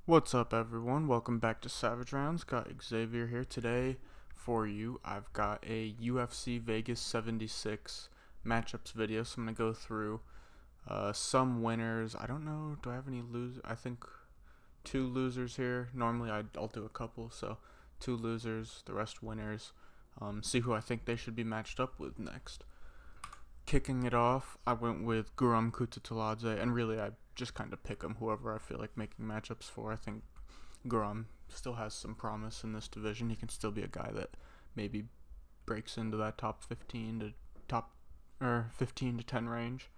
What's up, everyone? Welcome back to Savage Rounds. Got Xavier here today for you. I've got a UFC Vegas 76 matchups video, so I'm going to go through some winners. I don't know, do I have any losers? I think two losers here. Normally I'll do a couple, so two losers, the rest winners. See who I think they should be matched up with next. Kicking it off, I went with Guram Kutateladze, and really I just kind of pick him, whoever I feel like making matchups for. I think Guram still has some promise in this division. He can still be a guy that maybe breaks into that top 15 to 10 range.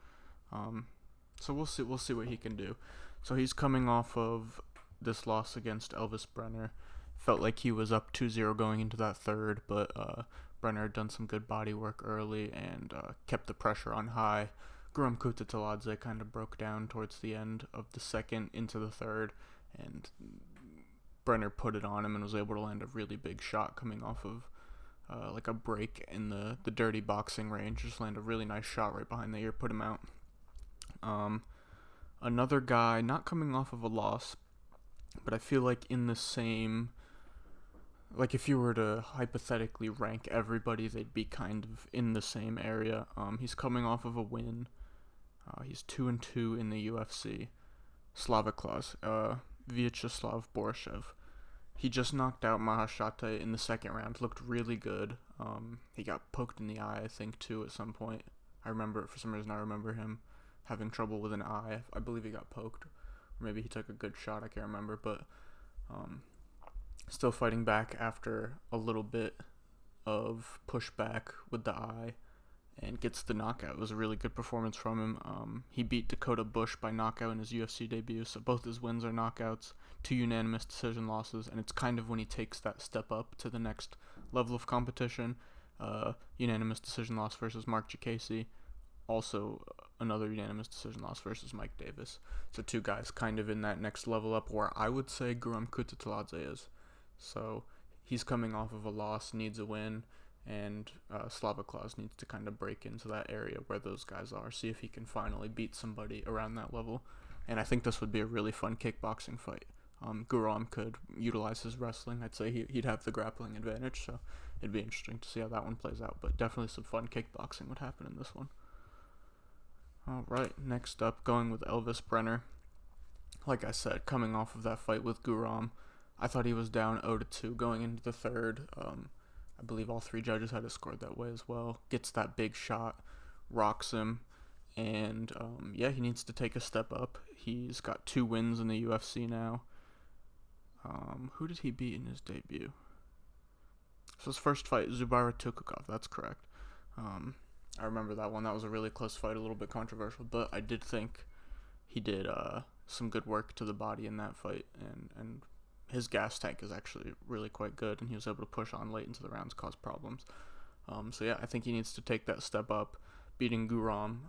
So we'll see what he can do. So he's coming off of this loss against Elvis Brenner. Felt like he was up 2-0 going into that third, but Brenner had done some good body work early and kept the pressure on high. Guram Kutateladze kind of broke down towards the end of the second into the third, and Brenner put it on him and was able to land a really big shot coming off of like a break in the dirty boxing range. Just land a really nice shot right behind the ear, put him out. Another guy, not coming off of a loss, but I feel like in the same... Like, if you were to hypothetically rank everybody, they'd be kind of in the same area. He's coming off of a win. He's 2-2 in the UFC. Vyacheslav Borishev. He just knocked out Mahashate in the second round. Looked really good. He got poked in the eye, I think, too, at some point. For some reason, I remember him having trouble with an eye. I believe he got poked. Or maybe he took a good shot, I can't remember. But, still fighting back after a little bit of pushback with the eye and gets the knockout. It was a really good performance from him. He beat Dakota Bush by knockout in his UFC debut, so both his wins are knockouts, 2 unanimous decision losses, and it's kind of when he takes that step up to the next level of competition. Unanimous decision loss versus Mark Jacasey, also another unanimous decision loss versus Mike Davis. So two guys kind of in that next level up where I would say Guram Kutateladze is. So he's coming off of a loss, needs a win, and Slavaklaus needs to kind of break into that area where those guys are, see if he can finally beat somebody around that level. And I think this would be a really fun kickboxing fight. Guram could utilize his wrestling. I'd say he'd have the grappling advantage, so it'd be interesting to see how that one plays out. But definitely some fun kickboxing would happen in this one. Alright, next up, going with Elvis Brenner. Like I said, coming off of that fight with Guram, I thought he was down 0-2 going into the third. I believe all three judges had it scored that way as well. Gets that big shot, rocks him, and he needs to take a step up. He's got 2 wins in the UFC now. Who did he beat in his debut? So his first fight, Zubaira Tukukov, that's correct. I remember that one. That was a really close fight, a little bit controversial, but I did think he did some good work to the body in that fight, and his gas tank is actually really quite good, and he was able to push on late into the rounds, cause problems. I think he needs to take that step up. Beating Guram,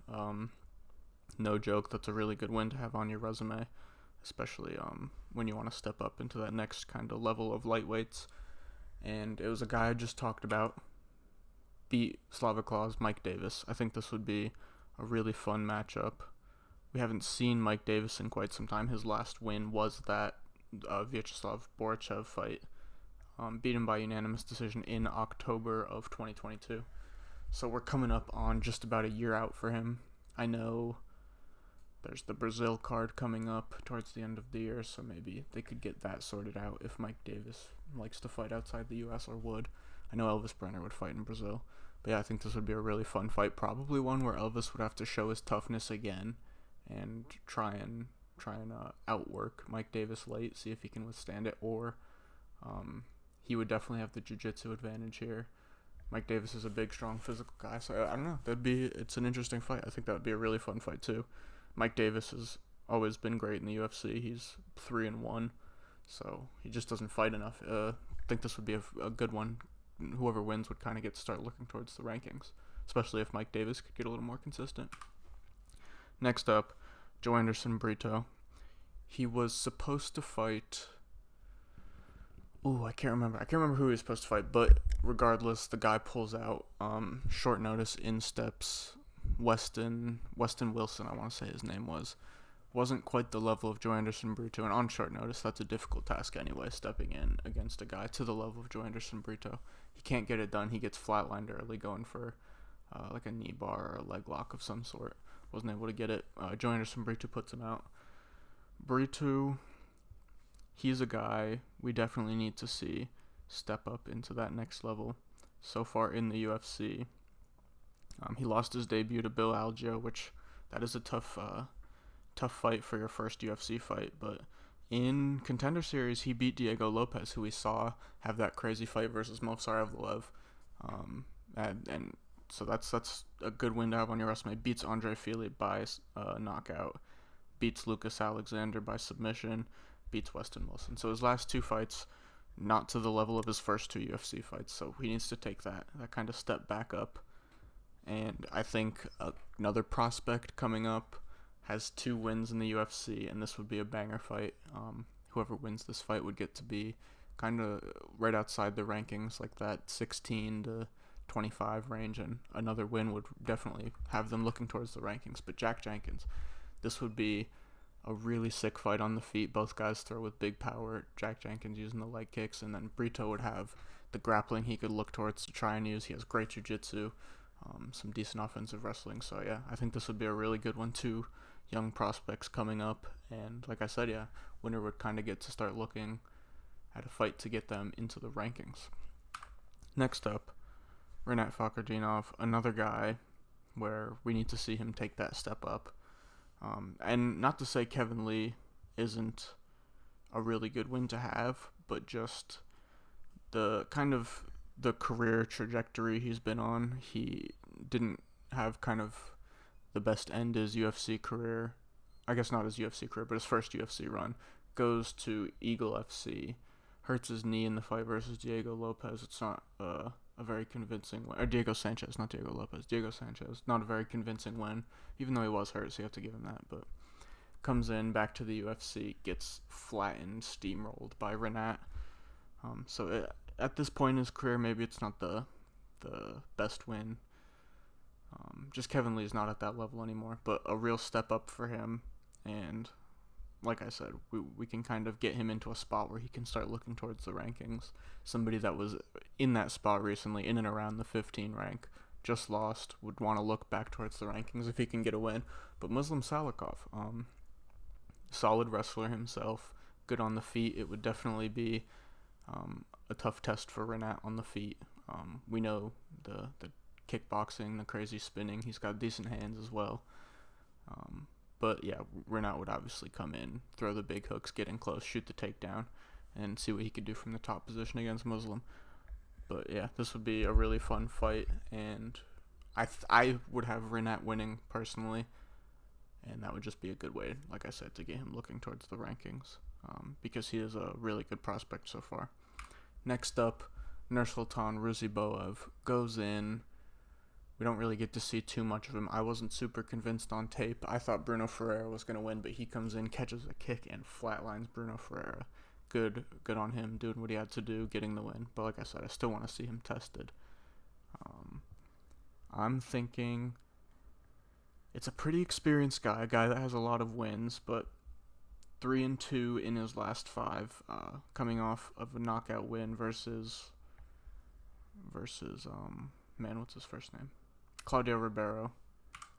no joke, that's a really good win to have on your resume, especially when you want to step up into that next kind of level of lightweights. And it was a guy I just talked about, beat Slavaklaus, Mike Davis. I think this would be a really fun matchup. We haven't seen Mike Davis in quite some time. His last win was that Vyacheslav Borishev fight, beat him by unanimous decision in October of 2022. So we're coming up on just about a year out for him. I know there's the Brazil card coming up towards the end of the year, so maybe they could get that sorted out if Mike Davis likes to fight outside the U.S. or would. I know Elvis Brenner would fight in Brazil. But yeah, I think this would be a really fun fight. Probably one where Elvis would have to show his toughness again and try and outwork Mike Davis late, see if he can withstand it, or he would definitely have the jiu-jitsu advantage here. Mike Davis is a big, strong, physical guy, so I don't know. It's an interesting fight. I think that would be a really fun fight too. Mike Davis has always been great in the UFC. He's 3-1, so he just doesn't fight enough. I think this would be a good one. Whoever wins would kind of get to start looking towards the rankings, especially if Mike Davis could get a little more consistent. Next up, Joe Anderson Brito. He was supposed to fight... I can't remember who he was supposed to fight, but regardless, the guy pulls out. Short notice, in steps Weston Wilson, I want to say his name was. wasn't quite the level of Joanderson Brito, and on short notice, that's a difficult task anyway, stepping in against a guy to the level of Joanderson Brito. He can't get it done. He gets flatlined early going for like a knee bar or a leg lock of some sort. Wasn't able to get it. Joanderson Brito puts him out. Brito, he's a guy we definitely need to see step up into that next level. So far in the UFC, he lost his debut to Bill Algeo, which that is a tough fight for your first UFC fight. But in Contender Series, he beat Diego Lopez, who we saw have that crazy fight versus Movsar Evloev. And so that's a good win to have on your resume. Beats Andre Fili by knockout. Beats Lucas Alexander by submission. Beats Weston Wilson. So his last 2 fights, not to the level of his first 2 UFC fights. So he needs to take that kind of step back up. And I think another prospect coming up has 2 wins in the UFC, and this would be a banger fight. Whoever wins this fight would get to be kind of right outside the rankings, like that 16 to 25 range, and another win would definitely have them looking towards the rankings. But Jack Jenkins, this would be a really sick fight on the feet. Both guys throw with big power. Jack Jenkins using the leg kicks, and then Brito would have the grappling he could look towards to try and use. He has great jiu-jitsu, some decent offensive wrestling. So yeah, I think this would be a really good one too. Young prospects coming up, and like I said, yeah, winner would kind of get to start looking at a fight to get them into the rankings. Next up, Rinat Fakhretdinov, another guy where we need to see him take that step up. And not to say Kevin Lee isn't a really good win to have, but just the kind of the career trajectory he's been on, he didn't have kind of the best end his UFC career. I guess not his UFC career, but his first UFC run. Goes to Eagle FC, hurts his knee in the fight versus Diego Lopez. It's not a very convincing win. Or Diego Sanchez, not Diego Lopez. Diego Sanchez, not a very convincing win, even though he was hurt, so you have to give him that. But comes in, back to the UFC, gets flattened, steamrolled by Rinat. At this point in his career, maybe it's not the best win. Just Kevin Lee's not at that level anymore, but a real step up for him. And like I said, we can kind of get him into a spot where he can start looking towards the rankings. Somebody that was in that spot recently, in and around the 15 rank, just lost, would want to look back towards the rankings if he can get a win. But Muslim Salikov, solid wrestler himself, good on the feet. It would definitely be a tough test for Rinat on the feet. We know the kickboxing, the crazy spinning. He's got decent hands as well. But yeah, Rinat would obviously come in, throw the big hooks, get in close, shoot the takedown, and see what he could do from the top position against Muslim. But yeah, this would be a really fun fight, and I would have Rinat winning personally, and that would just be a good way, like I said, to get him looking towards the rankings, because he is a really good prospect so far. Next up, Nursultan Ruziboev goes in. We don't really get to see too much of him. I wasn't super convinced on tape. I thought Bruno Ferreira was going to win, but he comes in, catches a kick, and flatlines Bruno Ferreira. Good on him, doing what he had to do, getting the win. But like I said, I still want to see him tested. I'm thinking it's a pretty experienced guy, a guy that has a lot of wins, but 3-2 in his last 5, coming off of a knockout win versus what's his first name? Claudio Ribeiro,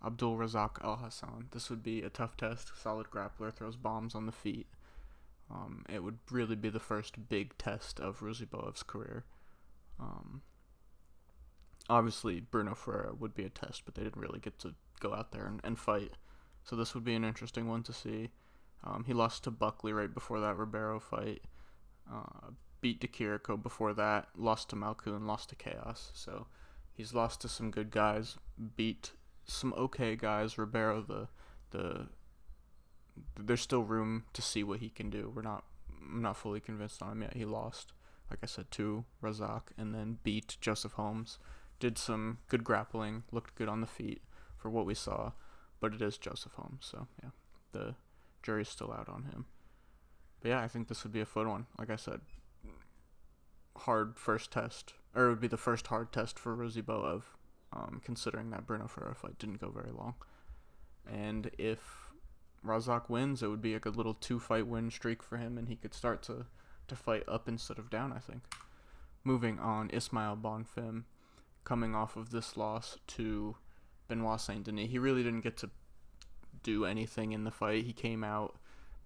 Abdul Razak Al Hassan. This would be a tough test. Solid grappler, throws bombs on the feet. It would really be the first big test of Ruziboev's career. Obviously, Bruno Ferreira would be a test, but they didn't really get to go out there and fight. So this would be an interesting one to see. He lost to Buckley right before that Ribeiro fight. Beat DeKiriko before that. Lost to Malkoun, lost to Chaos. So he's lost to some good guys, beat some okay guys. Ribeiro, there's still room to see what he can do. I'm not fully convinced on him yet. He lost, like I said, to Razak, and then beat Joseph Holmes. Did some good grappling, looked good on the feet for what we saw, but it is Joseph Holmes, so yeah, the jury's still out on him. But yeah, I think this would be a fun one. Like I said, hard first test, or it would be the first hard test for Ruziboev, considering that Bruno Ferreira fight didn't go very long. And if Razak wins, it would be a good little 2-fight win streak for him, and he could start to fight up instead of down, I think. Moving on, Ismail Bonfim, coming off of this loss to Benoit Saint Denis. He really didn't get to do anything in the fight. He came out,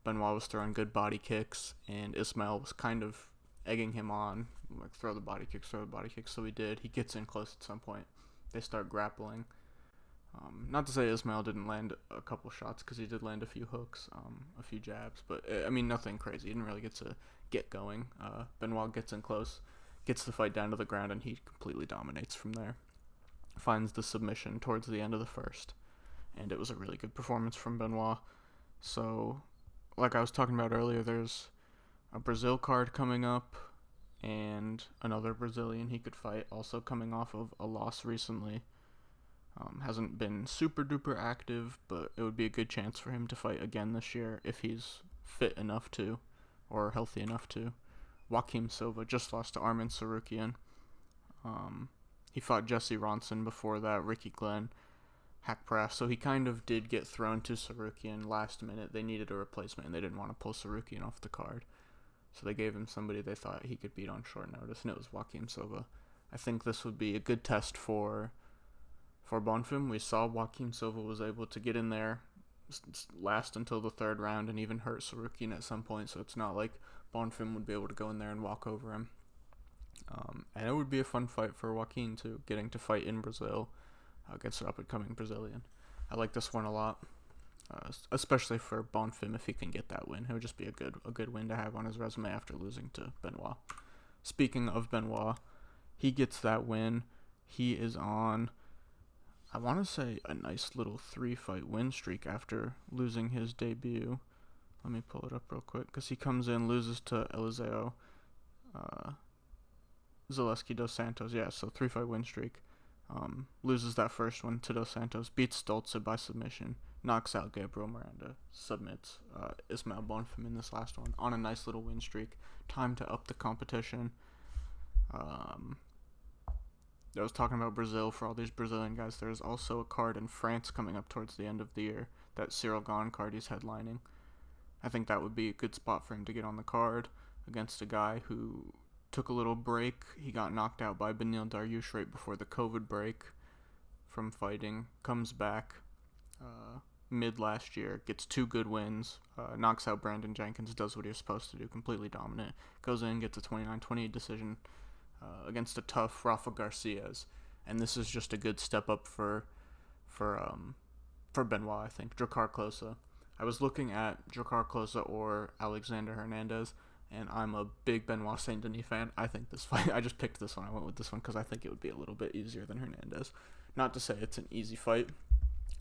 Benoit was throwing good body kicks, and Ismail was kind of egging him on, like, throw the body kicks, so he did. He gets in close at some point. They start grappling. Not to say Ismail didn't land a couple shots, because he did land a few hooks, a few jabs, but, I mean, nothing crazy. He didn't really get to get going. Benoit gets in close, gets the fight down to the ground, and he completely dominates from there. Finds the submission towards the end of the first, and it was a really good performance from Benoit. So, like I was talking about earlier, there's a Brazil card coming up, and another Brazilian he could fight, also coming off of a loss recently. Hasn't been super duper active, but it would be a good chance for him to fight again this year if he's fit enough to, or healthy enough to. Joaquim Silva just lost to Arman Sarukian. He fought Jesse Ronson before that, Ricky Glenn, hack press, so he kind of did get thrown to Sarukian last minute. They needed a replacement, and they didn't want to pull Sarukian off the card. So they gave him somebody they thought he could beat on short notice, and it was Joaquim Silva. I think this would be a good test for Bonfim. We saw Joaquim Silva was able to get in there, last until the third round, and even hurt Sarukian at some point, so it's not like Bonfim would be able to go in there and walk over him. And it would be a fun fight for Joaquim, too, getting to fight in Brazil against an up-and-coming Brazilian. I like this one a lot, especially for Bonfim if he can get that win. It would just be a good win to have on his resume after losing to Benoit. Speaking of Benoit, he gets that win. He is on, I want to say, a nice little 3-fight win streak after losing his debut. Let me pull it up real quick, because he comes in, loses to Eliseo Zaleski dos Santos. Yeah, so 3-fight win streak. Loses that first one to dos Santos, beats Stolze by submission, knocks out Gabriel Miranda, submits Ismail Bonfim in this last one on a nice little win streak. Time to up the competition. I was talking about Brazil for all these Brazilian guys. There's also a card in France coming up towards the end of the year, that Cyril Gahn card he's headlining. I think that would be a good spot for him to get on the card against a guy who took a little break. He got knocked out by Beneil Dariush right before the COVID break from fighting. Comes back mid last year, gets 2 good wins, knocks out Brandon Jenkins, does what he was supposed to do, completely dominant. Goes in, gets a 29-28 decision against a tough Rafa Garcias. And this is just a good step up for Benoit, I think. Drakkar Klose. I was looking at Drakkar Klose or Alexander Hernandez, and I'm a big Benoit Saint Denis fan. I think this fight, I just picked this one. I went with this one because I think it would be a little bit easier than Hernandez. Not to say it's an easy fight.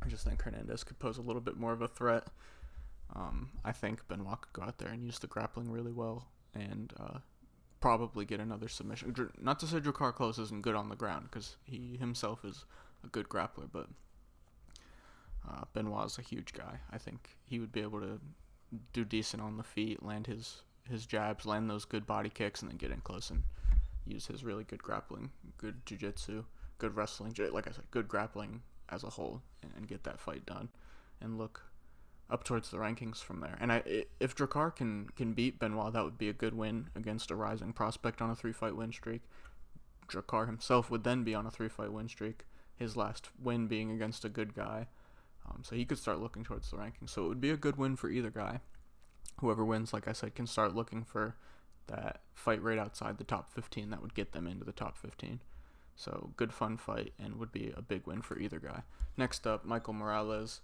I just think Hernandez could pose a little bit more of a threat. I think Benoit could go out there and use the grappling really well and probably get another submission. Not to say Drakkar Klose isn't good on the ground, because he himself is a good grappler, but Benoit is a huge guy. I think he would be able to do decent on the feet, land his jabs, land those good body kicks, and then get in close and use his really good grappling, good jiu-jitsu, good wrestling, like I said, good grappling as a whole, and get that fight done and look up towards the rankings from there. And if Drakkar can beat Benoit, that would be a good win against a rising prospect on a 3-fight win streak. Drakkar himself would then be on a 3-fight win streak, his last win being against a good guy. So he could start looking towards the rankings. So it would be a good win for either guy. Whoever wins, like I said, can start looking for that fight right outside the top 15 that would get them into the top 15. So good fun fight, and would be a big win for either guy. Next up, Michael Morales.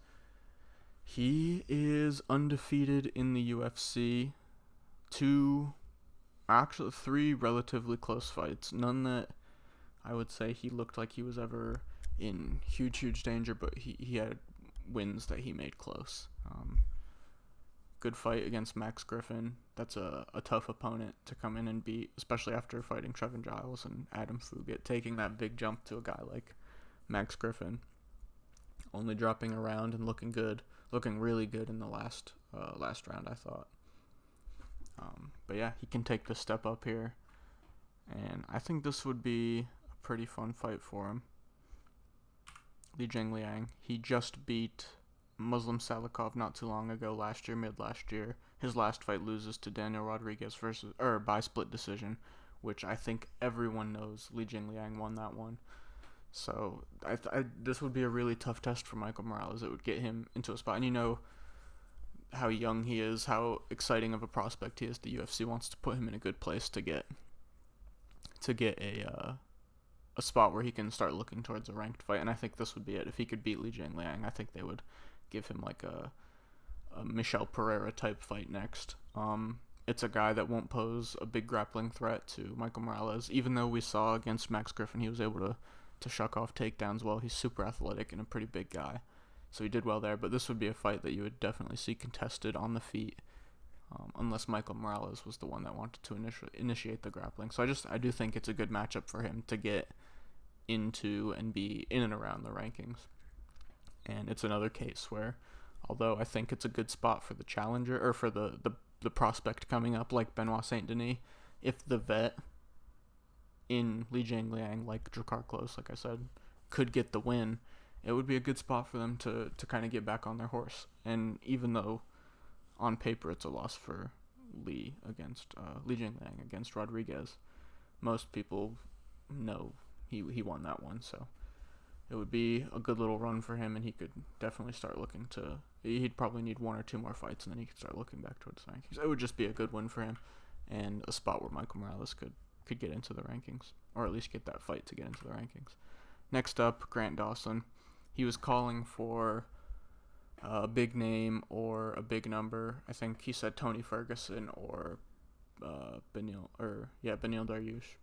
He is undefeated in the UFC. 3 relatively close fights. None that I would say he looked like he was ever in huge danger, but he had wins that he made close. Good fight against Max Griffin. That's a tough opponent to come in and beat, especially after fighting Trevin Giles and Adam Fugit, taking that big jump to a guy like Max Griffin. Only dropping around and looking really good in the last round, I thought. But yeah, he can take the step up here, and I think this would be a pretty fun fight for him. Li Jingliang, he just beat Muslim Salikov not too long ago, mid last year. His last fight loses to Daniel Rodriguez by split decision, which I think everyone knows Li Jingliang won that one. So this would be a really tough test for Michael Morales. It would get him into a spot, and you know how young he is, how exciting of a prospect he is. The UFC wants to put him in a good place to get a spot where he can start looking towards a ranked fight, and I think this would be it. If he could beat Li Jingliang, I think they would give him like a Michel Pereira type fight next. It's a guy that won't pose a big grappling threat to Michael Morales, even though we saw against Max Griffin he was able to shuck off takedowns well. He's super athletic and a pretty big guy, so he did well there. But this would be a fight that you would definitely see contested on the feet, unless Michael Morales was the one that wanted to initiate the grappling. So I do think it's a good matchup for him to get into and be in and around the rankings. And it's another case where, although I think it's a good spot for the challenger, or for the prospect coming up like Benoit Saint Denis, if the vet in Li Jingliang, like Drakkar Klose, like I said, could get the win, it would be a good spot for them to kind of get back on their horse. And even though on paper it's a loss for Li Jingliang against Rodriguez, most people know he won that one, so it would be a good little run for him, and he could definitely start looking to. He'd probably need one or two more fights, and then he could start looking back towards the rankings. It would just be a good win for him, and a spot where Michael Morales could get into the rankings, or at least get that fight to get into the rankings. Next up, Grant Dawson. He was calling for a big name or a big number. I think he said Tony Ferguson or Beneil Dariush.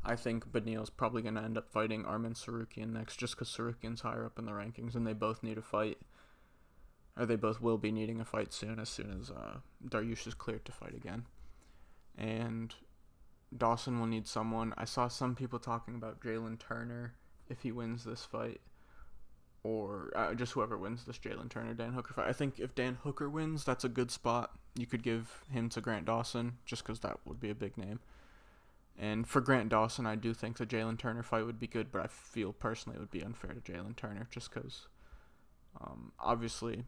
I think Beneil's probably going to end up fighting Arman Tsarukyan next, just because Tsarukyan's higher up in the rankings, and they both need a fight. Or they both will be needing a fight soon as Dariush is cleared to fight again. And Dawson will need someone. I saw some people talking about Jalen Turner if he wins this fight, or just whoever wins this Jalen Turner-Dan Hooker fight. I think if Dan Hooker wins, that's a good spot. You could give him to Grant Dawson, just because that would be a big name. And for Grant Dawson, I do think the Jalen Turner fight would be good, but I feel personally it would be unfair to Jalen Turner, just because obviously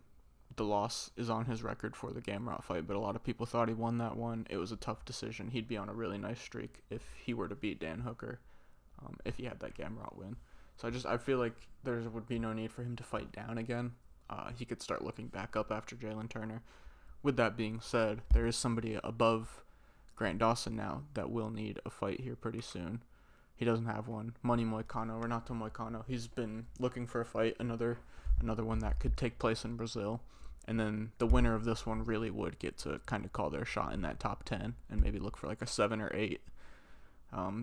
the loss is on his record for the Gamrot fight, but a lot of people thought he won that one. It was a tough decision. He'd be on a really nice streak if he were to beat Dan Hooker, if he had that Gamrot win. So I feel like there would be no need for him to fight down again. He could start looking back up after Jalen Turner. With that being said, there is somebody above Grant Dawson now that will need a fight here pretty soon. He doesn't have one. Renato Moicano. He's been looking for a fight, another one that could take place in Brazil. And then the winner of this one really would get to kind of call their shot in that top 10 and maybe look for like a 7 or 8.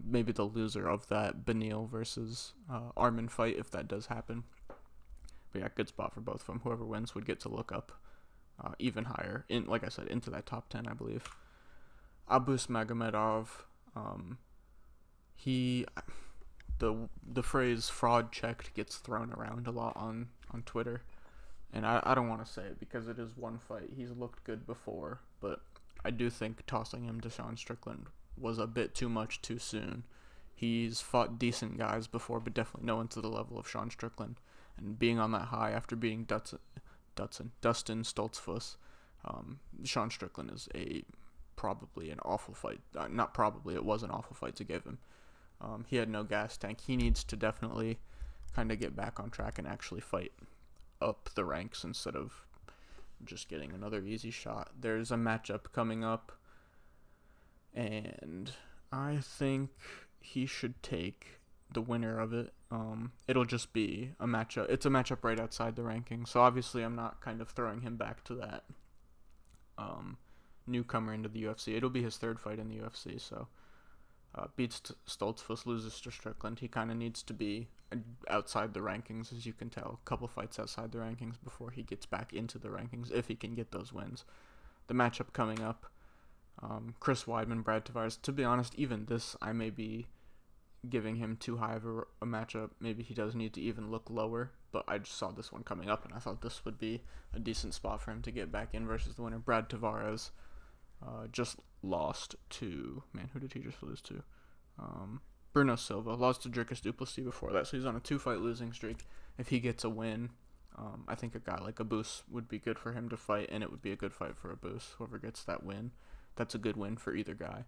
Maybe the loser of that Beneil versus Arman fight, if that does happen. But yeah, good spot for both of them. Whoever wins would get to look up even higher, like I said, into that top 10, I believe. Abus Magomedov, the phrase fraud checked gets thrown around a lot on Twitter, and I don't want to say it because it is one fight. He's looked good before, but I do think tossing him to Sean Strickland was a bit too much too soon. He's fought decent guys before, but definitely no one to the level of Sean Strickland, and being on that high after beating Dustin Stoltzfus, Sean Strickland is probably an awful fight. Not probably, it was an awful fight to give him. He had no gas tank. He needs to definitely kind of get back on track and actually fight up the ranks instead of just getting another easy shot. There's a matchup coming up, and I think he should take the winner of it. It'll just be a matchup. It's a matchup right outside the rankings, so obviously I'm not kind of throwing him back to that newcomer into the UFC. It'll be his third fight in the UFC, so beats Stoltzfus, loses to Strickland. He kind of needs to be outside the rankings, as you can tell. A couple fights outside the rankings before he gets back into the rankings, if he can get those wins. The matchup coming up, Chris Weidman, Brad Tavares. To be honest, even this, I may be giving him too high of a matchup. Maybe he does need to even look lower, but I just saw this one coming up, and I thought this would be a decent spot for him to get back in versus the winner. Brad Tavares just lost to, who did he just lose to? Bruno Silva. Lost to Dricus du Plessis before that, so he's on a 2-fight losing streak. If he gets a win I think a guy like Abus would be good for him to fight, and it would be a good fight for Abus. Whoever gets that win, that's a good win for either guy.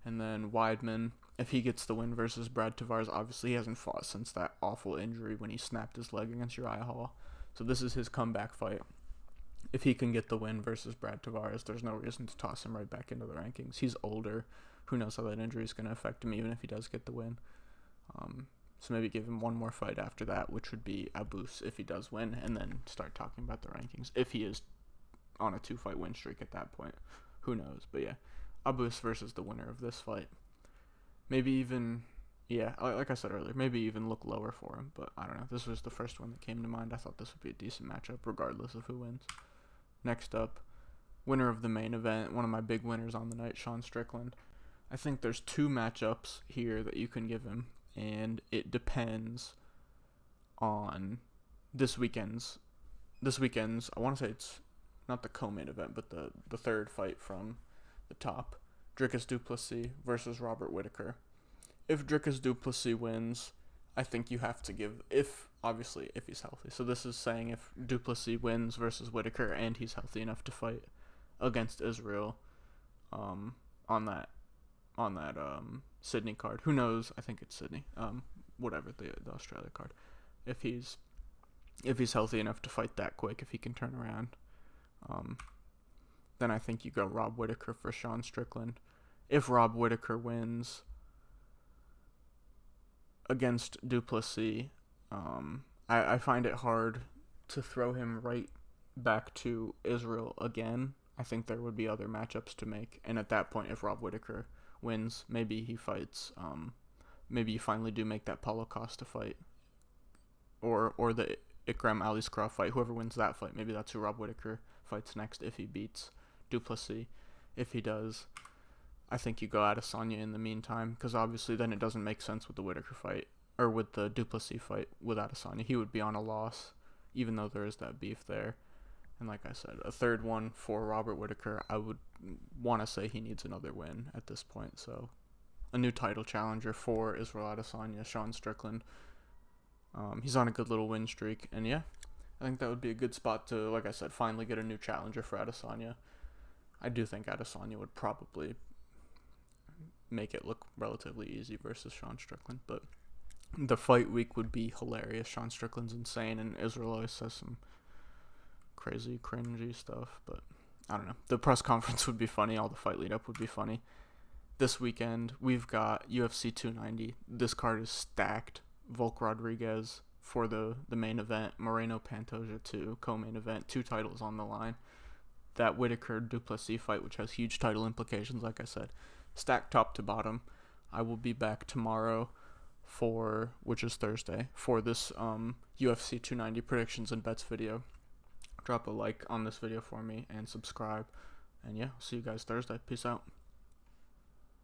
And then Weidman, if he gets the win versus Brad Tavares, obviously he hasn't fought since that awful injury when he snapped his leg against Uriah Hall. So this is his comeback fight. If he can get the win versus Brad Tavares, there's no reason to toss him right back into the rankings. He's older. Who knows how that injury is going to affect him, even if he does get the win. So maybe give him one more fight after that, which would be Abus if he does win, and then start talking about the rankings. If he is on a 2-fight win streak at that point, who knows? But yeah, Abus versus the winner of this fight. Maybe even, like I said earlier, maybe even look lower for him. But I don't know. This was the first one that came to mind. I thought this would be a decent matchup, regardless of who wins. Next up, winner of the main event, one of my big winners on the night, Sean Strickland. I think there's 2 matchups here that you can give him, and it depends on this weekend's. I want to say it's not the co-main event, but the third fight from the top. Dricus du Plessis versus Robert Whittaker. If Dricus du Plessis wins, I think you have to give, if he's healthy. So this is saying if du Plessis wins versus Whittaker and he's healthy enough to fight against Israel on that Sydney card. Who knows? I think it's Sydney. Whatever, the Australia card. If he's healthy enough to fight that quick, if he can turn around, then I think you go Rob Whittaker for Sean Strickland. If Rob Whittaker wins against du Plessis, I find it hard to throw him right back to Israel again. I think there would be other matchups to make, and at that point, if Rob Whittaker wins, maybe he fights, maybe you finally do make that Paulo Costa fight, or the Ikram Aliskerov fight. Whoever wins that fight, maybe that's who Rob Whittaker fights next if he beats du Plessis. If he does, I think you go Adesanya in the meantime, because obviously then it doesn't make sense with the Whittaker fight, or with the du Plessis fight with Adesanya. He would be on a loss, even though there is that beef there. And like I said, a third one for Robert Whittaker, I would want to say he needs another win at this point. So a new title challenger for Israel Adesanya, Sean Strickland. He's on a good little win streak. And yeah, I think that would be a good spot to, like I said, finally get a new challenger for Adesanya. I do think Adesanya would probably make it look relatively easy versus Sean Strickland. But the fight week would be hilarious. Sean Strickland's insane, and Israel always says some crazy, cringy stuff, but I don't know. The press conference would be funny. All the fight lead up would be funny. This weekend, we've got UFC 290. This card is stacked. Volk Rodriguez for the main event. Moreno Pantoja 2, co-main event. 2 titles on the line. That Whittaker du Plessis fight, which has huge title implications, like I said. Stacked top to bottom. I will be back tomorrow which is Thursday, for this UFC 290 predictions and bets video. Drop a like on this video for me and subscribe. And yeah, see you guys Thursday. Peace out.